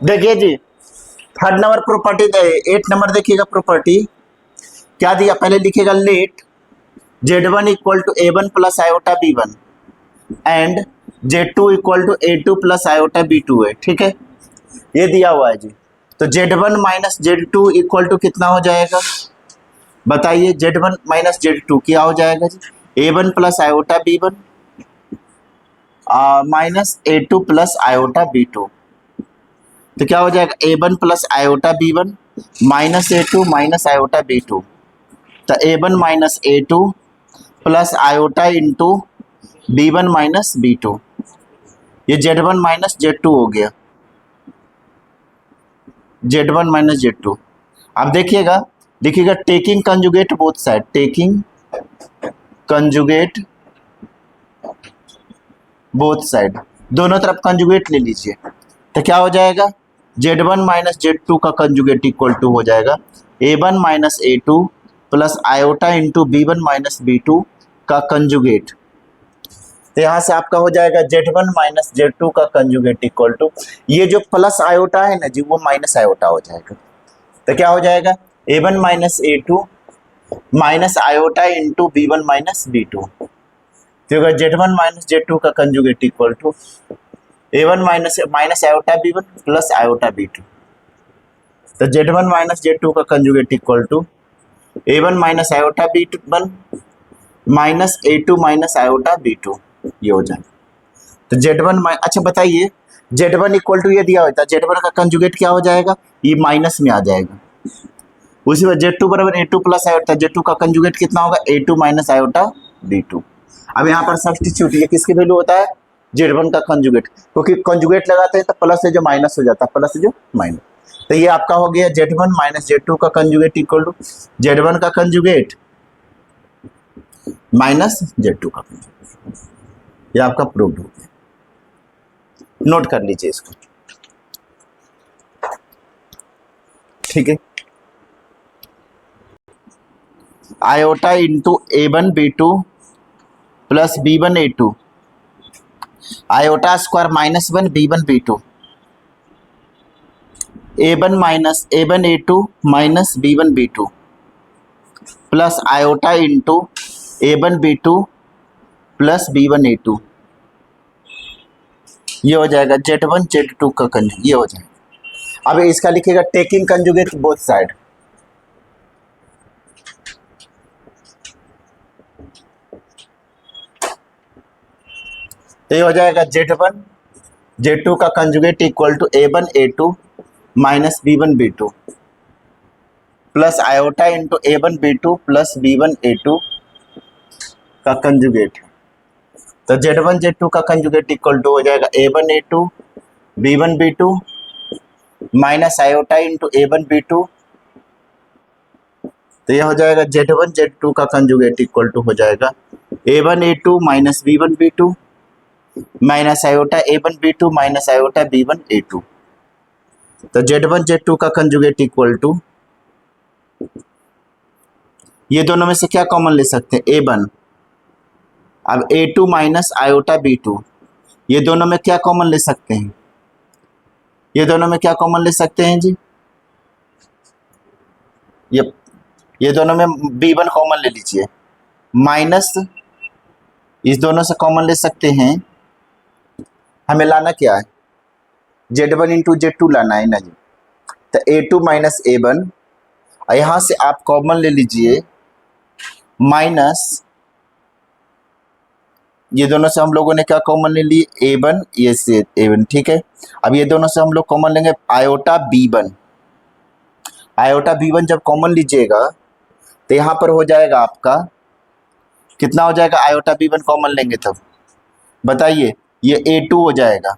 देखिए जी, third number property, 8 number देखिएगा प्रॉपर्टी क्या दिया, पहले लिखिएगा let Z1 equal to A1 plus iota B1 and Z2 equal to A2 plus iota B2 है, ठीक है, ये दिया हुआ है जी। तो Z1 minus Z2 equal to कितना हो जाएगा, बताइए। Z1 माइनस Z2 क्या हो जाएगा जी, A1 plus iota B1 minus A2 plus iota B2। तो क्या हो जाएगा, A1 plus iota B1 minus A2 minus iota B2। तो A1 minus A2 plus iota into B1 minus B2। ये Z1 माइनस Z2 हो गया, Z1 माइनस Z2। अब देखिएगा, देखिएगा taking conjugate both side, taking conjugate both side, दोनों तरफ conjugate ले लीजिए। तो क्या हो जाएगा, Z1 माइनस Z2 का कंजुगेट इक्वल टू हो जाएगा A1 minus A2 plus iota into B1 minus B2 का कंजुगेट। तो यहाँ से आपका हो जाएगा Z1 माइनस Z2 का कंजुगेट इक्वल टू, ये जो प्लस आयोटा है ना जी, वो माइनस आयोटा हो जाएगा। तो क्या हो जाएगा, A1 minus A2 minus iota into B1 minus B2। तो अगर Z1 माइनस Z2 का conjugate equal to A1 minus minus iota B1 plus iota B2। तो Z1 माइनस Z2 का conjugate equal to A1 minus iota B1 minus A2 minus iota B2, ये हो जाए। तो Z1 अच्छा बताइए, Z1 इक्वल टू ये दिया होता है, Z1 का कंजुगेट क्या हो जाएगा, ये माइनस में आ जाएगा। उसी में Z2 बराबर A2 प्लस आयोटा, Z2 का कंजुगेट कितना होगा, A2 माइनस आयोटा B2। अब यहाँ पर सब्स्टिट्यूट, ये किसकी वैल्यू होता है, Z1 का कंजुगेट, क्योंकि कंजुगेट लगाते हैं तो प्लस से जो माइनस हो जाता है, प्लस से जो माइनस। तो ये आपका हो गया Z1 माइनस Z2 का कंजुगेट इक्वल टू Z1 का कंजुगेट माइनस Z2 का कंजुगेट। ये आपका प्रूव्ड हो गया, नोट कर लीजिए इसको, ठीक है। Iota into A1 B2 plus B1 A2, iota square minus 1 B1 B2, A1 minus A1 A2 minus B1 B2 plus iota into A1 B2 plus B1 A2। ये हो जाएगा Z1 Z2 का कंजुगेट, ये हो जाएगा। अब इसका लिखिएगा टेकिंग कंजुगेट बोथ साइड। तो ये हो जाएगा Z1 Z2 का conjugate equal to A1 A2 minus B1 B2 plus iota into A1 B2 plus B1 A2 का कंजुगेट। तो Z1 Z2 का कंजुगेट इक्वल टू हो जाएगा A1 A2 B1 B2 minus iota into A1 B2। तो यह हो जाएगा Z1 Z2 का कंजुगेट इक्वल टू हो जाएगा A1 A2 minus B1 B2 minus iota A1 B2 minus iota B1 A2। तो Z1 Z2 का कंजुगेट इक्वल टू, ये दोनों में से क्या कॉमन ले सकते हैं, A1। अब A2 माइनस आयोटा B2, ये दोनों में क्या कॉमन ले सकते हैं, ये दोनों में क्या कॉमन ले सकते हैं जी, ये दोनों में B1 कॉमन ले लीजिए, माइनस इस दोनों से कॉमन ले सकते हैं। हमें लाना क्या है, Z1 इंटू Z2 लाना है ना जी। तो A2 माइनस A1, यहाँ से आप कॉमन ले लीजिए माइनस, ये दोनों से हम लोगों ने क्या कॉमन ले लिए, A1, ये से A1, ठीक है। अब ये दोनों से हम लोग कॉमन लेंगे आयोटा B1, आयोटा B1 जब कॉमन लीजिएगा तो यहाँ पर हो जाएगा आपका कितना हो जाएगा, आयोटा B1 कॉमन लेंगे तब बताइए, ये A2 हो जाएगा,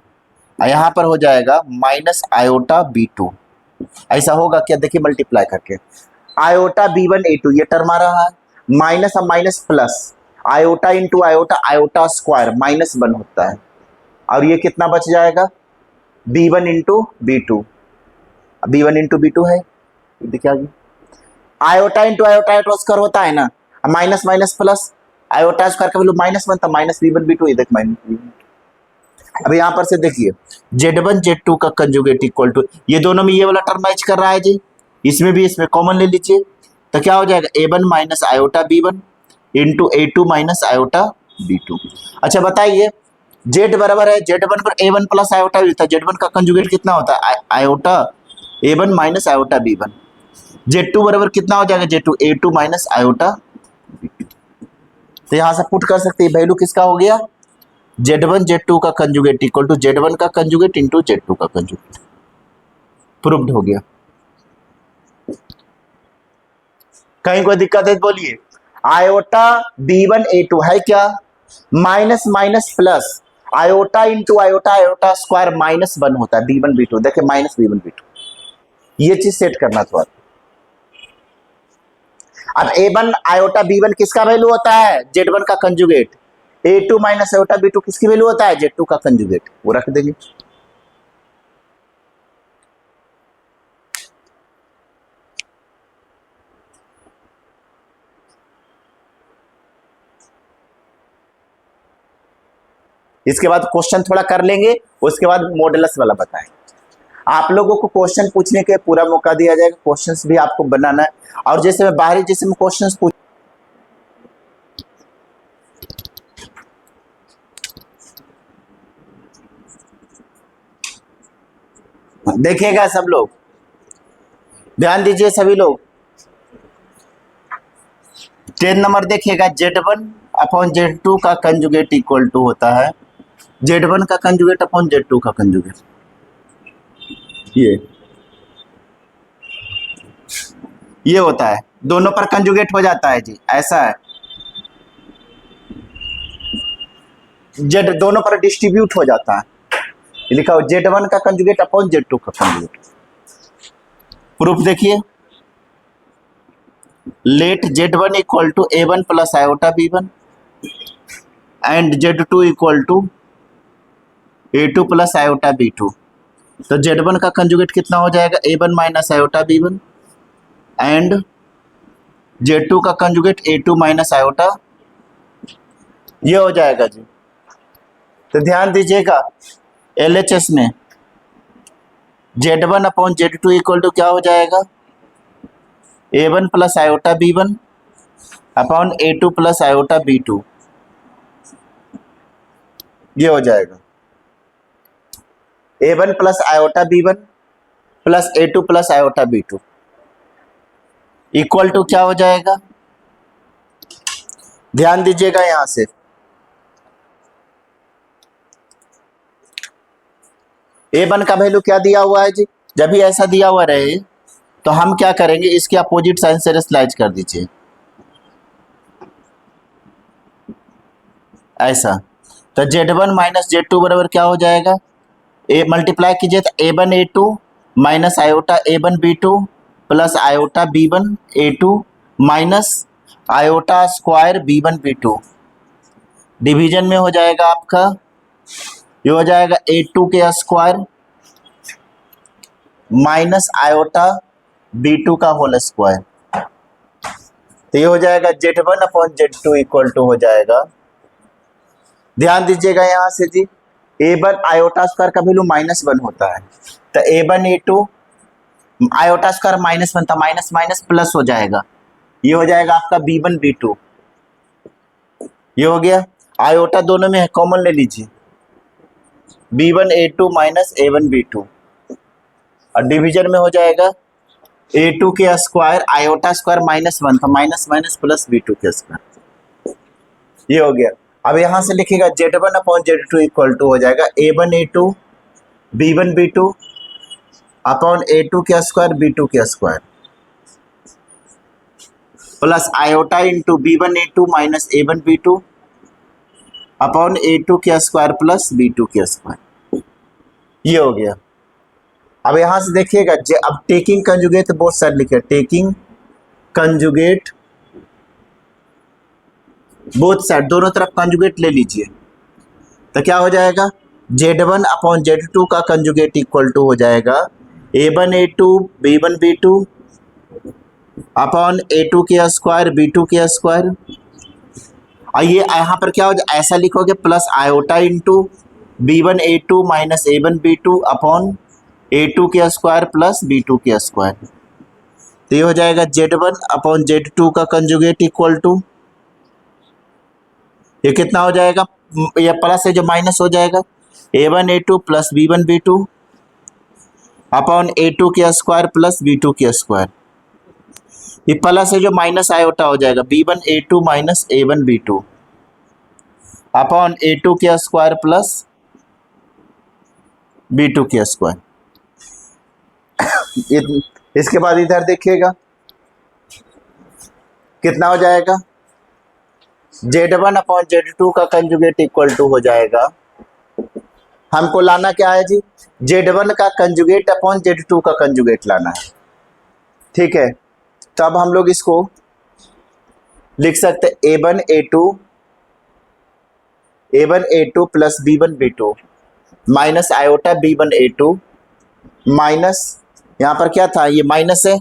यहाँ पर हो जाएगा माइनस आयोटा B2। ऐसा होगा क्या, देखिए मल्टीप्लाई करके, आयोटा B1 A2 ये टर्म आ रहा है, माइनस अब minus plus, iota into iota, iota square minus 1 होता है, और ये कितना बच जाएगा, B1 into B2, B1 into B2 है, देखिए आगे iota into iota, iota square होता है ना, minus minus plus, iota square का वैल्यू माइनस 1 था, माइनस B1 B2, ये देख माइनस B1। अब यहाँ पर से देखिए Z1 Z2 का कंजुगेट इक्वल टू, ये दोनों में ये वाला टर्म मैच कर रहा है जी, इसमें भी इसमें कॉमन ले लीजिए, तो क्या हो जाएगा A1 minus iota B1 into A2 minus iota B2। अच्छा बताइए, Z बराबर है Z1 पर A1 प्लस आयोटा भी था, Z1 का कंजुगेट कितना होता है iota A1 minus iota B1। Z2 बराबर कितना हो जाएगा Z2 A2 minus iota B2। तो यहाँ से पुट कर सकते हैं, वैल्यू किसका हो गया Z1 Z2 का कंजुगेट इक्वल टू Z1 का कंजुगेट इंटू Z2 का कंजुगेट, प्रूव्ड हो गया। कहीं कोई दिक्कत है तो बोलिए। आयोटा B1 A2 है क्या, minus minus plus, iota into iota, iota square minus 1 होता है B1 B2, देखिए माइनस B1 B2, ये चीज सेट करना था। अब A1 आयोटा B1 किसका वैल्यू होता है Z1 का conjugate, A2 minus iota B2 किसकी वैल्यू होता है Z2 का कंजुगेट, वो रख देंगे। इसके बाद क्वेश्चन थोड़ा कर लेंगे, उसके बाद मॉडुलस वाला बताएंगे। आप लोगों को क्वेश्चन पूछने के पूरा मौका दिया जाएगा, क्वेश्चंस भी आपको बनाना है, और जैसे मैं बाहरी जैसे मैं क्वेश्चंस पूछ देखिएगा सब लोग, ध्यान दीजिए सभी लोग। 10 नंबर देखिएगा, Z1 अपॉन Z2 का कंजुगेट इक्वल टू होता है Z1 का कंजुगेट अपॉन Z2 का कंजुगेट, ये होता है, दोनों पर कंजुगेट हो जाता है जी, ऐसा है। Z दोनों पर डिस्ट्रीब्यूट हो जाता है, लिखा हो Z1 का कंजुगेट अपॉन Z2 का कंजुगेट। प्रूफ देखिए, let Z1 equal to A1 plus iota B1 and Z2 equal to A2 plus iota B2। तो Z1 का कंजुगेट कितना हो जाएगा A1 minus iota B1 and Z2 का कंजुगेट A2 माइनस आयोटा, ये हो जाएगा जी। तो ध्यान दीजिएगा, LHS में Z1 upon Z2 equal to क्या हो जाएगा A1 plus iota B1 upon A2 plus iota B2, ये हो जाएगा A1 plus iota B1 plus A2 plus iota B2 equal to क्या हो जाएगा, ध्यान दीजिएगा यहां से, A1 का वैल्यू क्या दिया हुआ है जी, जब भी ऐसा दिया हुआ रहे तो हम क्या करेंगे, इसके अपोजिट साइन से रेशनलाइज कर दीजिए, ऐसा। तो Z1 माइनस Z2 बराबर क्या हो जाएगा, ए मल्टीप्लाई कीजिए तो A1 A2 minus iota A1 B2 plus iota B1 A2 minus iota square B1 B2, division में हो जाएगा आपका, ये हो जाएगा A2 के स्क्वायर माइनस आयोटा B2 का होल स्क्वायर। तो ये हो जाएगा Z1 upon Z2 equal to हो जाएगा, ध्यान दीजिएगा यहां से जी, A1 आयोटा स्क्वायर का वैल्यू -1 होता है, तो A1 A2 आयोटा स्क्वायर -1 था, माइनस माइनस प्लस हो जाएगा, ये हो जाएगा आपका B1 B2, ये हो गया। आयोटा दोनों में है, कॉमन ले लीजिए, B1 A2 minus A1 B2, और डिवीजन में हो जाएगा A2 के स्क्वायर आयोटा स्क्वायर -1 था, माइनस माइनस प्लस B2 के स्क्वायर, ये हो गया। अब यहां से लिखिएगा Z1 upon Z2 equal to हो जाएगा A1 A2 B1 B2 upon A2 के स्क्वायर B2 के square plus iota into B1 A2 minus A1 B2 upon A2 के स्क्वायर प्लस B2 के स्क्वायर, ये हो गया। अब यहां से देखिएगा, अब टेकिंग कंजुगेट बोथ साइड लिखे, टेकिंग कंजुगेट बोथ साइड, दोनों तरफ कंजुगेट ले लीजिए, तो क्या हो जाएगा Z1 अपॉन Z2 का कंजुगेट इक्वल टू हो जाएगा A1 A2 B1 B2 upon A2 के स्क्वायर B2 के स्क्वायर, और ये यहाँ पर क्या हो जाए, ऐसा लिखोगे plus iota into B1A2 minus A1B2 upon A2 के स्क्वायर प्लस B2 के स्क्वायर। तो ये हो जाएगा Z1 अपॉन Z2 का कंजुगेट इक्वल टू, ये कितना हो जाएगा, ये प्लस है जो माइनस हो जाएगा, A1A2 plus B1B2 upon A2 के स्क्वायर प्लस B2 के स्क्वायर। ये प्लस है जो माइनस आयोटा हो जाएगा, B1A2 minus A1B2 upon A2 के स्क्वायर प्लस B2 के स्क्वायर। इसके बाद इधर देखिएगा कितना हो जाएगा, Z1 अपॉन Z2 का कंजुगेट इक्वल टू हो जाएगा, हमको लाना क्या है जी, Z1 का कंजुगेट अपॉन Z2 का कंजुगेट लाना है। ठीक है, तब हम लोग इसको लिख सकते A1A2 plus B1B2 minus iota B1A2 minus, यहाँ पर क्या था, ये माइनस है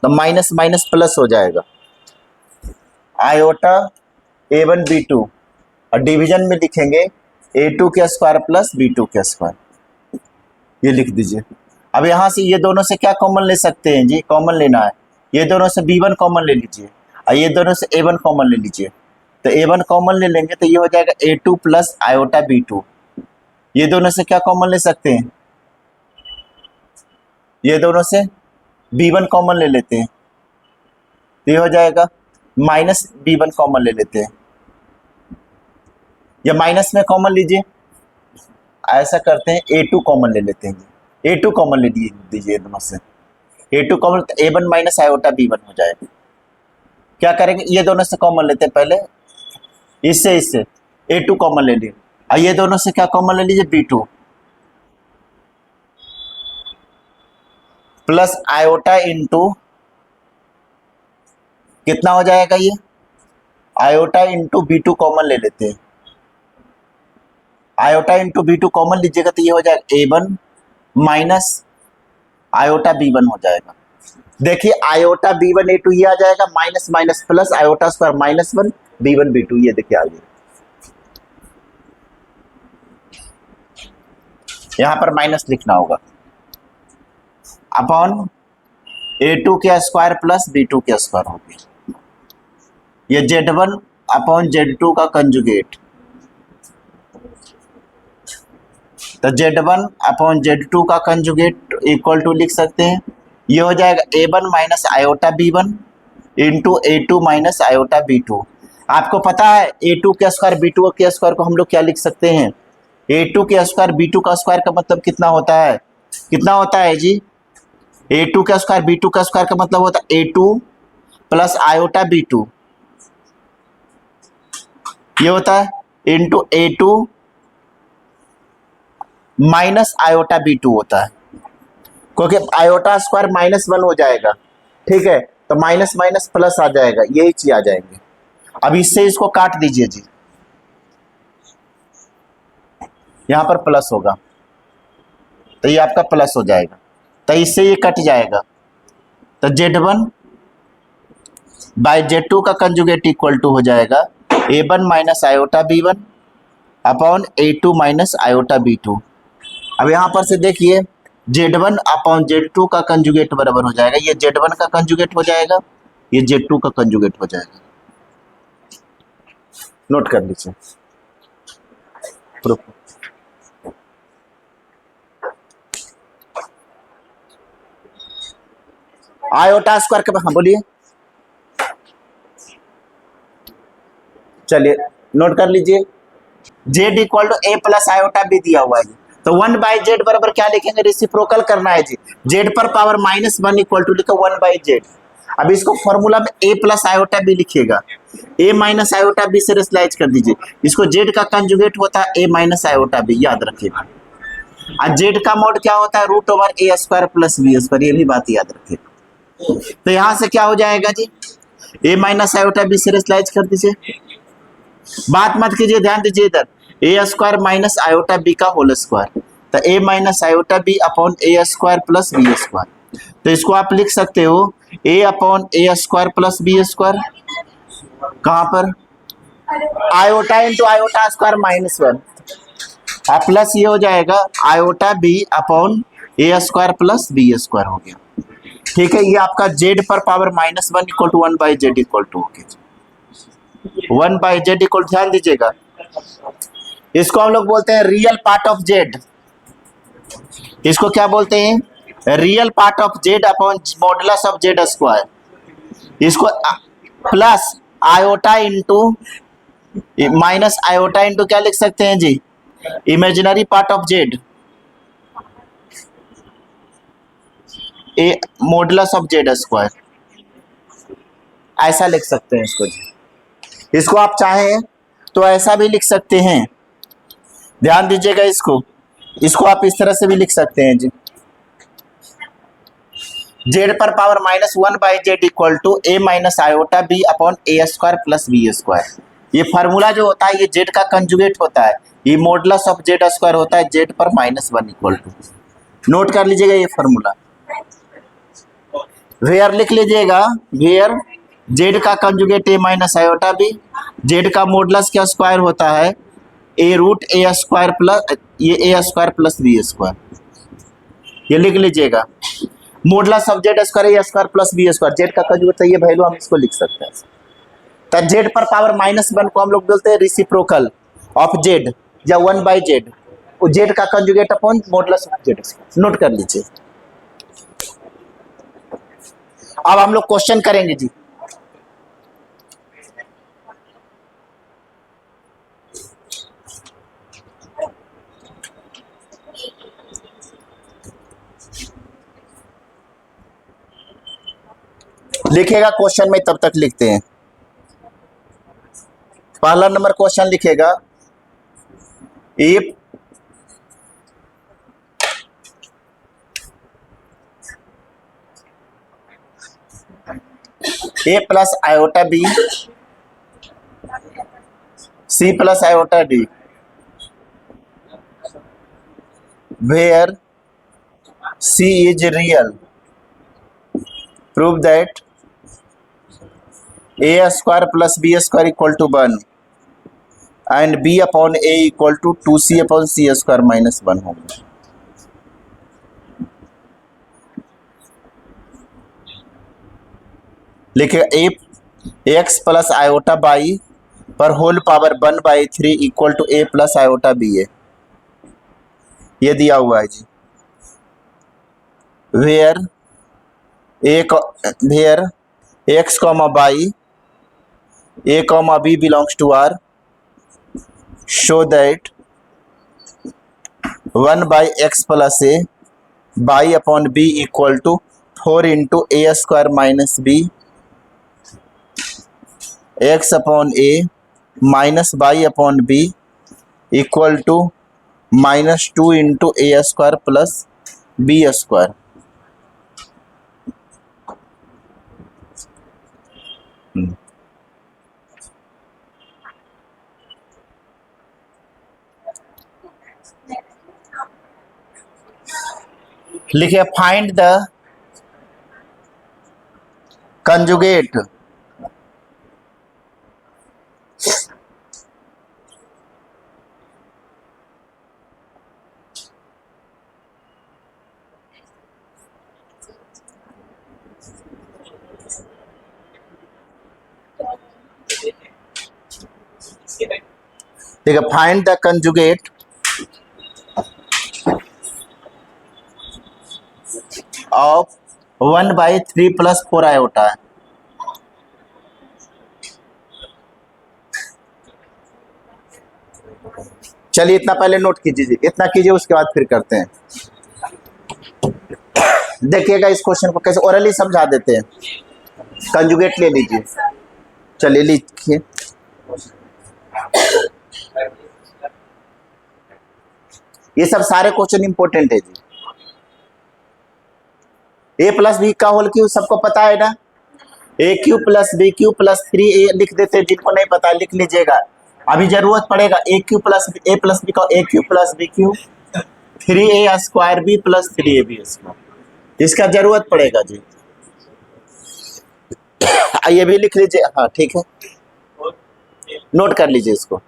तो माइनस माइनस प्लस हो जाएगा, आयोटा A1B2 और डिवीजन में लिखेंगे A2 के स्क्वायर प्लस B2 के स्क्वायर, ये लिख दीजिए। अब यहाँ से ये दोनों से क्या कॉमन ले सकते हैं जी, कॉमन लेना है, ये दोनों से B1 कॉमन ले लीजिए और ये दोनों से A1 कॉमन ले लीजिए। तो A1 कॉमन ले लेंगे तो ये हो जाएगा A2 प्लस आयोटा B2, ये दोनों से क्या कॉमन ले सकते हैं, ये दोनों से B1 कॉमन ले लेते हैं, तो ये हो जाएगा माइनस B1 कॉमन ले लेते हैं, या माइनस में कॉमन लीजिए, ऐसा करते हैं A2 कॉमन ले लेते हैं, A2 कॉमन ले दीजिए दोनों से, A2 कॉमन तो A1 माइनस आयोटा B1 हो जाएगा। क्या करेंगे, ये दोनों से कॉमन लेते हैं, पहले इससे A2 कॉमन ले लिए और ये दोनों से क्या कॉमन ले लीजिए, B2 प्लस आयोटा इंटू कितना हो जाएगा, ये आयोटा इंटू B2 कॉमन ले लेते हैं, आयोटा इंटू B2 कॉमन लीजिएगा तो ये हो जाएगा A1 माइनस आयोटा B1 हो जाएगा। देखिए आयोटा B1A2 ये आ जाएगा, minus minus plus iota square minus 1 B1B2, ये देखिए आ गया, यहां पर माइनस लिखना होगा, अपॉन A2 के स्क्वायर प्लस B2 के स्क्वायर हो गया, ये Z1 अपॉन Z2 का कंजुगेट, तो Z1 अपॉन Z2 का कंजुगेट इक्वल टू लिख सकते हैं, ये हो जाएगा A1 minus iota B1 into A2 minus iota B2। आपको पता है A2 के स्क्वायर B2 के स्क्वायर को हम लोग क्या लिख सकते हैं, A2 के स्क्वायर B2 का स्क्वायर का मतलब कितना होता है, कितना होता है जी, A2 का स्क्वायर B2 का स्क्वायर का मतलब होता है A2 प्लस आयोटा B2, ये होता है into A2 minus iota B2 होता है, क्योंकि आयोटा स्क्वायर माइनस 1 हो जाएगा। ठीक है, तो माइनस माइनस प्लस आ जाएगा, यही चीज आ जाएंगे। अब इससे इसको काट दीजिए जी, यहां पर प्लस होगा तो ये आपका प्लस हो जाएगा, तो इससे ये कट जाएगा, तो Z1 बाय Z2 का कंजुगेट इक्वल टू हो जाएगा A1 minus iota B1 upon A2 minus iota B2। अब यहां पर से देखिए Z1 अपॉन Z2 का कंजुगेट बराबर हो जाएगा, ये Z1 का कंजुगेट हो जाएगा, ये Z2 का कंजुगेट हो जाएगा, नोट कर लीजिए। आयोटा स्क्वायर के, हाँ बोलिए, चलिए नोट कर लीजिए, Z equal to A plus iota B दिया हुआ है जी, तो 1 बाई जेड बराबर क्या लिखेंगे, रेसिप्रोकल करना है जी, Z पर पावर -1 इक्वल टू लिखा 1 बाई जेड। अब इसको फॉर्मूला में A प्लस आयोटा B लिखिएगा, A माइनस आयोटा B से रेशनलाइज कर दीजिए, इसको Z का कंजुगेट होता है A माइनस आयोटा B, याद रखिएगा। और Z का मोड क्या होता है, root over A square plus B square, ये भी बात याद रखिएगा। तो यहां से क्या हो जाएगा जी, A माइनस आयोटा B से रेशनलाइज कर दीजिए, बात मत कीजिए, ध्यान दीजिए इधर, A square minus iota B का होल स्क्वायर, तो A minus iota B upon A square plus B square. तो इसको आप लिख सकते हो A upon A square plus B square, कहां पर, iota into iota square -1, plus ये हो जाएगा iota B upon A square plus B square हो गया। ठीक है, ये आपका जेड पर power -1 equal to 1 by Z equal to हो गया। 1 बाई जेड इक्वल, ध्यान दीजिएगा, इसको हम लोग बोलते हैं रियल पार्ट ऑफ जेड। इसको क्या बोलते हैं? Real part of Z upon modulus of Z square. इसको plus iota into minus iota into क्या लिख सकते हैं जी? Imaginary part of Z, a modulus of Z square, ऐसा लिख सकते हैं इसको जी। इसको आप चाहें तो ऐसा भी लिख सकते हैं, ध्यान दीजिएगा, इसको आप इस तरह से भी लिख सकते हैं जी। जेड पर power -1 by Z equal to A minus iota B upon A square plus B square. ये फार्मूला जो होता है ये जेड का कंजुगेट होता है, ये मॉडुलस ऑफ जेड स्क्वायर होता है जेड पर -1 इक्वल टू। नोट कर लीजिएगा ये फार्मूला, वेयर लिख लीजिएगा, वेयर जेड का conjugate A minus iota B, Z का मॉडुलस क्या स्क्वायर होता है A root A square plus ये A square plus B square, ये लिख लीजिएगा। Modulus of Z square A square plus B square, Z का कंजुगेट, ये वैल्यू हम इसको लिख सकते हैं। तो जेड पर पावर -1 को हम लोग बोलते हैं रेसिप्रोकल ऑफ जेड या 1 बाई जेड, जेड का conjugate upon modulus of Z square. Note कर लीजिए। अब हम लोग क्वेश्चन करेंगे जी। लिखेगा क्वेश्चन में, तब तक लिखते हैं। पहला नंबर क्वेश्चन लिखेगा, if A plus iota B C plus iota D where C is real, prove that A square plus B square equal to 1 and B upon A equal to 2c upon C square -1 होगा। लिखिए A X plus iota Y पर whole power 1/3 equal to A plus iota B A, ये दिया हुआ है जी। Where X comma Y A comma B belongs to R, show that 1 by X plus A by upon B equal to 4 into A square minus B X upon A minus by upon B equal to -2 into A square plus B square. लिखिए find the conjugate ठीक है, find the conjugate of 1/3 + 4 iota है। चलिए इतना पहले note कीजिए, इतना कीजिए, उसके बाद फिर करते हैं। देखिएगा इस क्वेश्चन को कैसे ओरली समझा देते हैं। कंजुगेट ले लीजिए, चलिए लिखिए। ये सब सारे क्वेश्चन इंपॉर्टेंट है जी। ए प्लस बी का होल क्यूब सबको पता है ना, A cube plus B cube plus 3a लिख देते हैं। जिनको नहीं पता लिख लीजिएगा, अभी जरूरत पड़ेगा। A cube plus A plus B का A cube plus B cube 3a square B plus 3ab square, इसका जरूरत पड़ेगा जी। ये भी लिख लीजिए, हाँ ठीक है, नोट कर लीजिए इसको।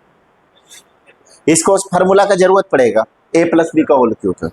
इसको उस फार्मूला का जरूरत पड़ेगा, a प्लस बी का होल क्यूब है।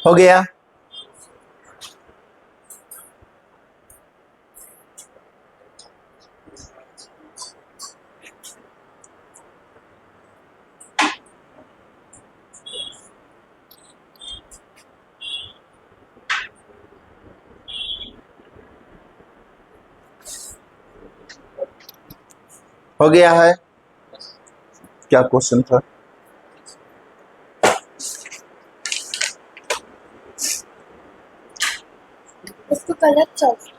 हो गया? हो गया है? क्या क्वेश्चन था? इसको कलर चाहिए।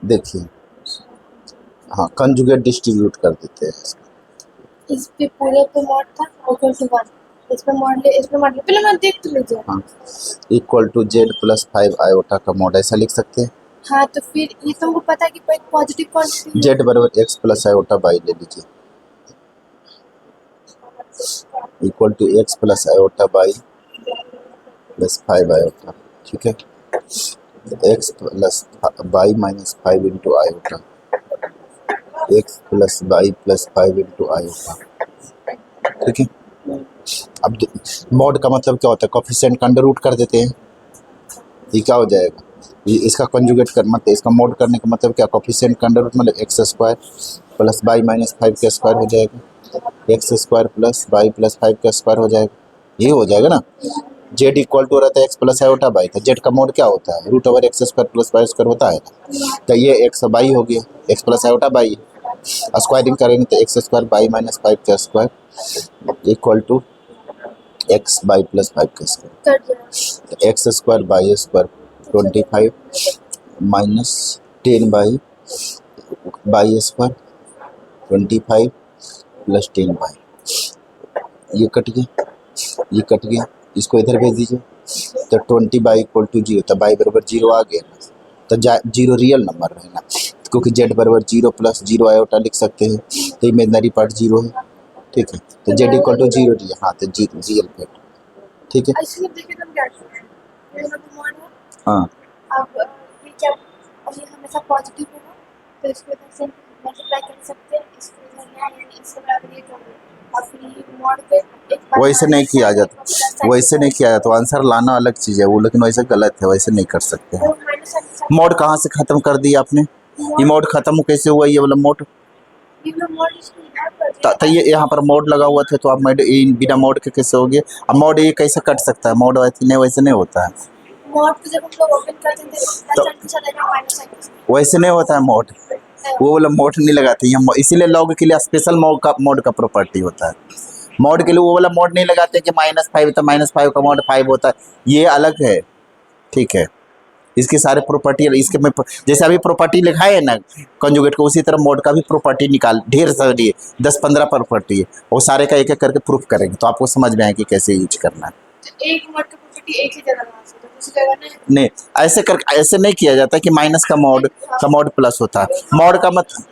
देखिए, हाँ, कंजुगेट डिस्ट्रीब्यूट कर देते हैं इसका। इस पे पूरे पे मॉड था इक्वल टू 1, इस पे मॉड ले, इस पे मॉड ले, पहले मैं देख तो लीजिए। हाँ, equal to Z plus 5 iota का मॉड, ऐसा लिख सकते हैं। हाँ तो फिर ये तुमको पता है कि कोई पॉजिटिव क्वांटिटी जेड बराबर एक्स प्लस आयोटा बाई ले लीजिए, equal to X plus iota by plus 5 iota, ठीक है। X plus by minus 5 into iota, X plus by plus 5 into iota, ठीक है। अब मॉड का मतलब क्या होता है? कोफिशिएंट का अंडर रूट कर देते हैं, ये क्या हो जाएगा? ये इसका कंजुगेट कर मतलब इसका मॉड करने का मतलब क्या? कोफिशिएंट का अंडर रूट मतलब x square plus by minus 5 का स्क्वायर हो जाएगा, x square plus by plus 5 का स्क्वायर हो जाएगा, ये हो जाएगा ना। जेड इक्वल टू रहता है एक्स प्लस आयोटा बाई, तो जेड का मोड क्या होता है? Root over X square plus Y square होता है ना। तो ये एक्स बाई हो गया, X plus iota by, squaring करेंगे तो एक्स स्क्वायर बाई माइनस 5 का square equal to X by plus 5 का स्क्वायर, तो X square by square 25 minus 10 by square 25 plus 10 by, ये कट गया, ये कट गया, इसको इधर भेज दीजिए, तो 20 बाई इक्वल टू 0, तो बाई बराबर 0 आ गया, तो जीरो रियल नंबर रहेगा, क्योंकि जेड बराबर 0 प्लस 0 आयोटा लिख सकते हैं, तो इमेजनरी पार्ट 0 है, ठीक है। तो जेड इक्वल टू 0 दिया, हाँ, तो रियल पार्ट ठीक है। इसलिए देखिए तुम क्या करते हैं, ये दोनों पे मॉड है। हाँ अब ये क्या, और ये हमेशा पॉजिटिव होगा, तो इसको इधर से मल्टीप्लाई कर सकते हैं, इसको इधर यहाँ यानी इसके बराबर ये कर दो, और फिर ये मॉड पे एक बार वैसे नहीं किया साइन जाता, को प्लस साइन वैसे नहीं किया जाता, आंसर लाना अलग चीज़ है वो, लेकिन वैसे गलत है, वैसे नहीं कर सकते हैं। तो माइनस साइन के साथ मोड कहाँ से ख़त्म कर दिया आपने? ये मोड ख़त्म कैसे हुआ ये वाला मोड? ये लोग मॉड इसको यहाँ पर तो ये यहाँ पर मोड लगा हुआ था, तो आप बिना मोड के कैसे हो गया? अब मोड ये कैसे कट सकता है? मोड वैसे नहीं होता है, मॉड को जब हम लोग ओपन करते हैं तो प्लस साइन के साथ आएगा, माइनस साइन के साथ वैसे नहीं होता है मोड, वो वाला मोड नहीं लगाते हैं, इसीलिए लॉग के लिए स्पेशल मोड का प्रॉपर्टी होता है। मोड के लिए वो वाला मोड नहीं लगाते कि -5 तो -5 का मोड 5 होता है, ये अलग है, ठीक है। इसकी सारे प्रॉपर्टी इसके में जैसे अभी प्रॉपर्टी लिखा है ना कंजुगेट को, उसी तरह मोड का भी प्रॉपर्टी निकाल, ढेर सारी 10-15 प्रॉपर्टी है, वो सारे का एक एक करके प्रूफ करेंगे, तो आपको समझ में आए कि कैसे यूज करना है। तो एक मॉड का प्रॉपर्टी एक ही जगह लगा सकते हैं, दूसरी जगह नहीं। नहीं, ऐसे नहीं किया जाता कि माइनस का मोड प्लस होता है। मोड का मतलब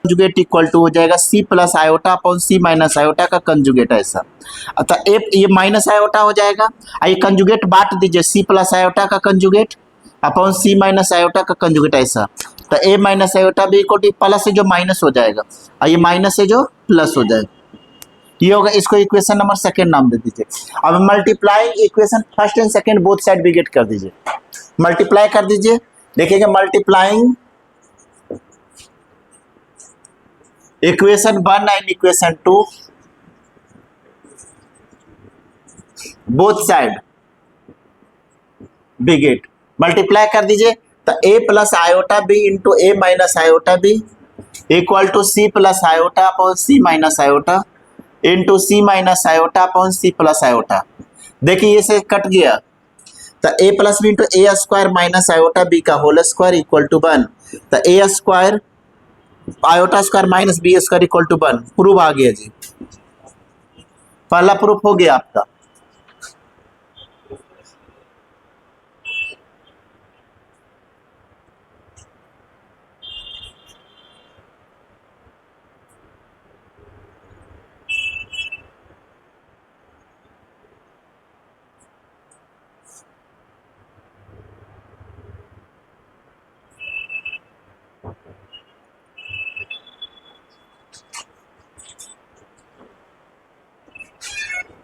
कंजुगेट इक्वल टू हो जाएगा C plus iota upon C minus iota का कंजुगेट, ऐसा। अतः ये माइनस आयोटा हो जाएगा, ये कंजुगेट बांट दीजिए, C प्लस आयोटा का conjugate upon C minus iota का कंजुगेट, ऐसा। तो A माइनस आयोटा भी इक्वल टू प्लस से जो माइनस हो जाएगा, और ये माइनस से जो प्लस हो जाएगा, ये होगा। इसको इक्वेशन नंबर सेकेंड नाम दे दीजिए। अब multiply equation first and second both side भी गेट कर दीजिए, मल्टीप्लाई कर दीजिए, देखिएगा multiplying equation 1 and equation 2 both side be get, multiply कर दीजिए। तो a plus iota B into A minus iota B equal to C plus iota upon C minus iota into C minus iota upon C plus iota. देखिए ये से कट गया, तो a plus B into A square minus iota B का whole square equal to 1। तो a square iota square minus B square equal to 1, proof आ गया जी, पहला प्रूफ हो गया आपका।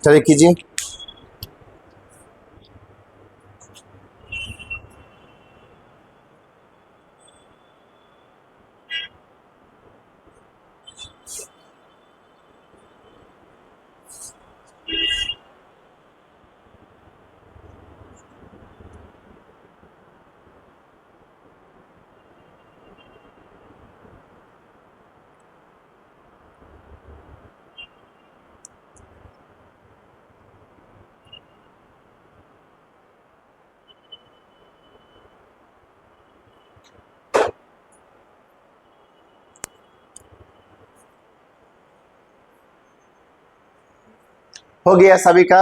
चलिए कीजिए। हो गया सभी का?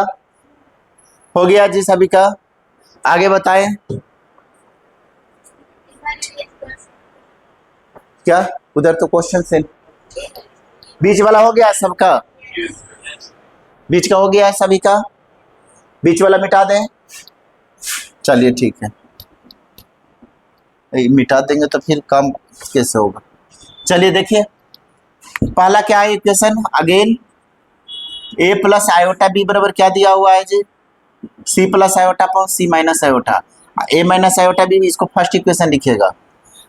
हो गया जी सभी का? आगे बताएं। क्या उधर तो क्वेश्चन से बीच वाला हो गया सबका? बीच का हो गया है सभी का? बीच वाला मिटा दें? चलिए ठीक है, मिटा देंगे तो फिर काम कैसे होगा। चलिए देखिए, पहला क्या है equation, again a plus iota b बराबर क्या दिया हुआ है जी, C plus iota upon C minus iota. a minus iota b, इसको फर्स्ट इक्वेशन लिखिएगा,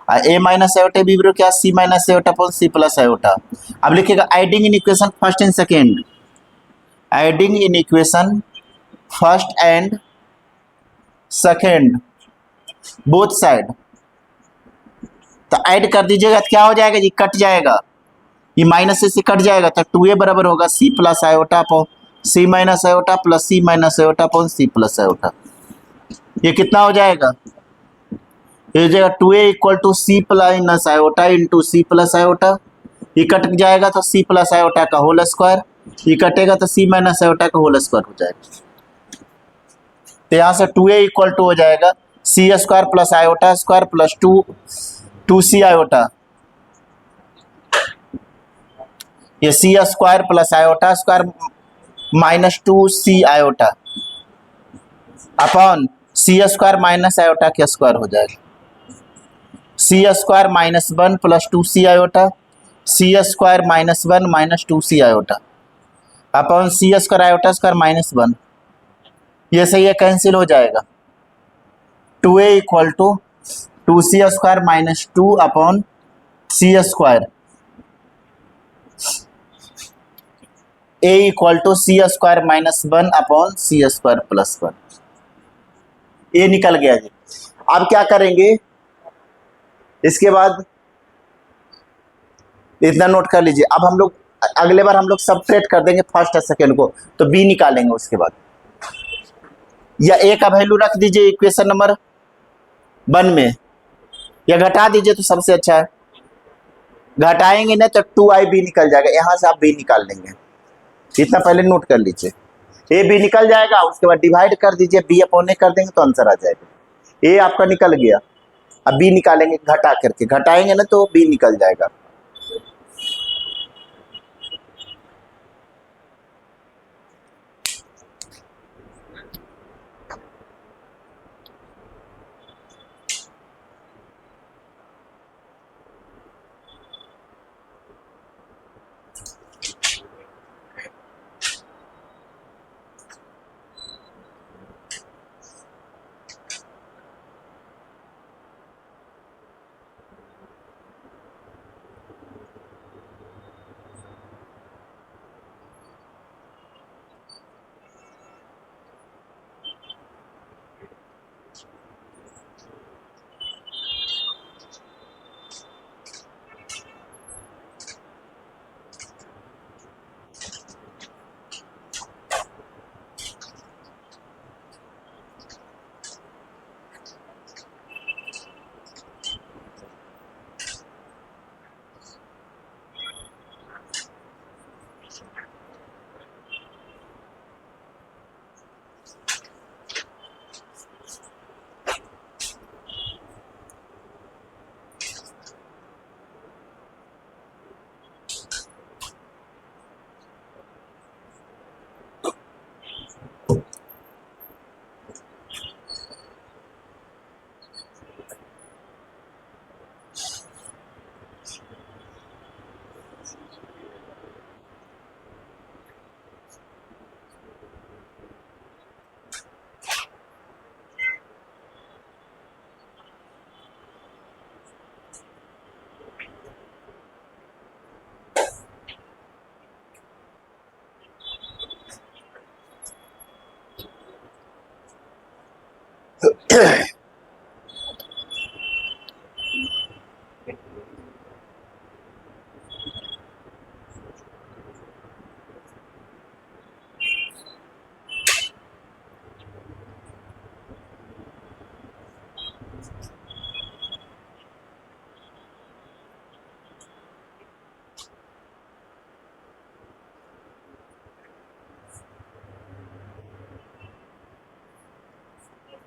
a माइनस आयोटा b बराबर क्या, C minus iota upon C plus iota. अब लिखिएगा adding in equation first and second, adding in equation first and second both side. तो add कर दीजिएगा तो क्या हो जाएगा जी, कट जाएगा, ये माइनस से कट जाएगा, तो 2a बराबर होगा C plus iota upon C minus iota plus C minus iota upon C plus iota. ये कितना हो जाएगा, ये हो जाएगा 2a equal to C minus iota into C plus iota. ये कट जाएगा तो C प्लस आयोटा का होल स्क्वायर, ये कटेगा तो C माइनस आयोटा का होल स्क्वायर हो जाएगा। तो यहाँ से 2a इक्वल टू हो जाएगा C square plus iota square plus 2C iota, ये C square plus iota square minus 2c iota upon C square minus iota के स्क्वायर हो जाएगा। C square minus 1 plus 2c iota, C square minus 1 minus 2c iota upon C square iota square minus 1। ये सही है, cancel हो जाएगा। 2a equal to 2c square minus 2 upon C square, a equal to C square minus 1 upon C square plus 1। ये निकल गया जी। अब क्या करेंगे, इसके बाद इतना नोट कर लीजिए। अब हम लोग अगले बार हम लोग सबट्रैक्ट कर देंगे फर्स्ट और सेकेंड को, तो बी निकालेंगे उसके बाद, या ए का वैल्यू रख दीजिए इक्वेशन नंबर 1 में, या घटा दीजिए तो सबसे अच्छा है। घटाएंगे ना तो 2ab निकल जाएगा, यहां से आप b निकाल लेंगे। इतना पहले नोट कर लीजिए। ए बी निकल जाएगा, उसके बाद डिवाइड कर दीजिए, बी अपॉन ए कर देंगे तो आंसर आ जाएगा। ए आपका निकल गया, अब बी निकालेंगे घटा करके, घटाएंगे ना तो बी निकल जाएगा।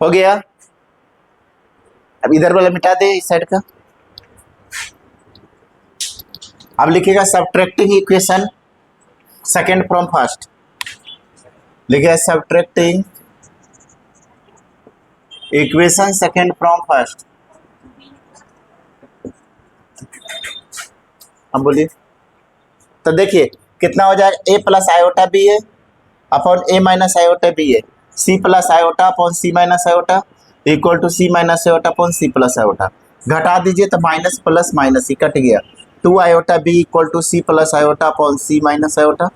हो गया। अब इधर वाला मिटा दे इस साइड का। अब लिखेगा subtracting equation second from first, लिखेगा subtracting equation second from first. अब बोलिए, तो देखिए कितना हो जाएगा, A plus iota B A upon A minus iota B A, C plus iota upon C minus iota equal to C minus iota upon C plus iota. घटा दीजिए तो माइनस प्लस माइनस ही कट गया। 2 iota B equal to C plus iota upon C minus iota,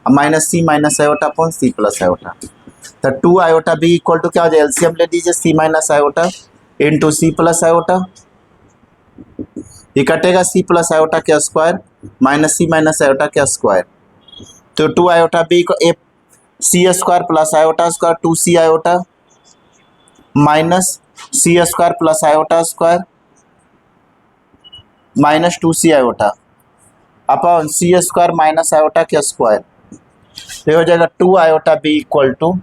minus C minus iota upon C plus iota. तो 2 iota B equal to क्या हो जाए, LCM ले लीजिए, C minus iota into C plus iota, ये कटेगा C plus iota के square minus C minus iota के स्क्वायर। तो 2 आयोटा बी को A C square plus iota square 2c iota minus C square plus iota square minus 2c iota upon C square minus iota के square. ये हो जाएगा 2 iota B equal to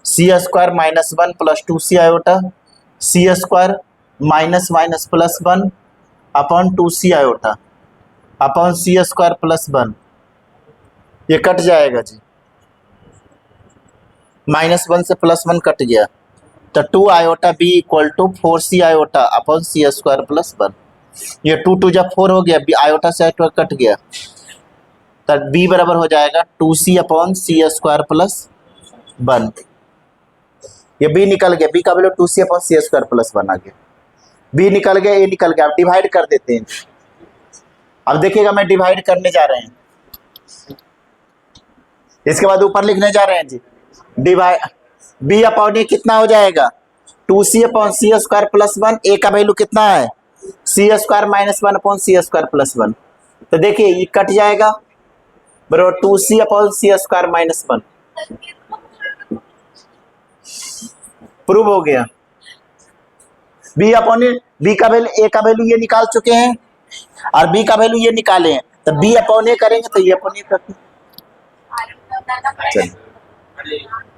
C square minus 1 plus 2c iota, C square minus minus plus 1 upon 2c iota upon C square plus 1 ये कट जाएगा जी, -1 से +1 cut गया, तो 2 iota B equal to 4c iota upon C square plus 1। ये 2 2 जब 4 हो गया, बी आयोटा से आयोटा कट गया, तो बी बराबर हो जाएगा 2c upon C square plus 1। ये बी निकल गया, बी का value 2c upon C square plus 1 आ गया, बी निकल गया, ए निकल गया। अब डिवाइड कर देते हैं। अब देखिएगा मैं डिवाइड करने जा रहे हैं, इसके बाद ऊपर लिखने जा रहे हैं जी। डिवाइड बी अपॉन ए कितना हो जाएगा, 2c upon C square plus 1। ए का वैल्यू कितना है, सी square minus 1 upon C square plus 1। तो देखिए ये कट जाएगा, बराबर 2c upon C square minus 1। Prove हो गया। बी अपॉन ए, बी का वैल्यू, ए का वैल्यू ये निकाल चुके हैं और बी का वैल्यू ये निकाले हैं, तो बी अपॉन ए करेंगे तो ये अपॉन ए करते हैं।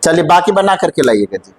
चलिए बाकी बना करके लाइएगा जी।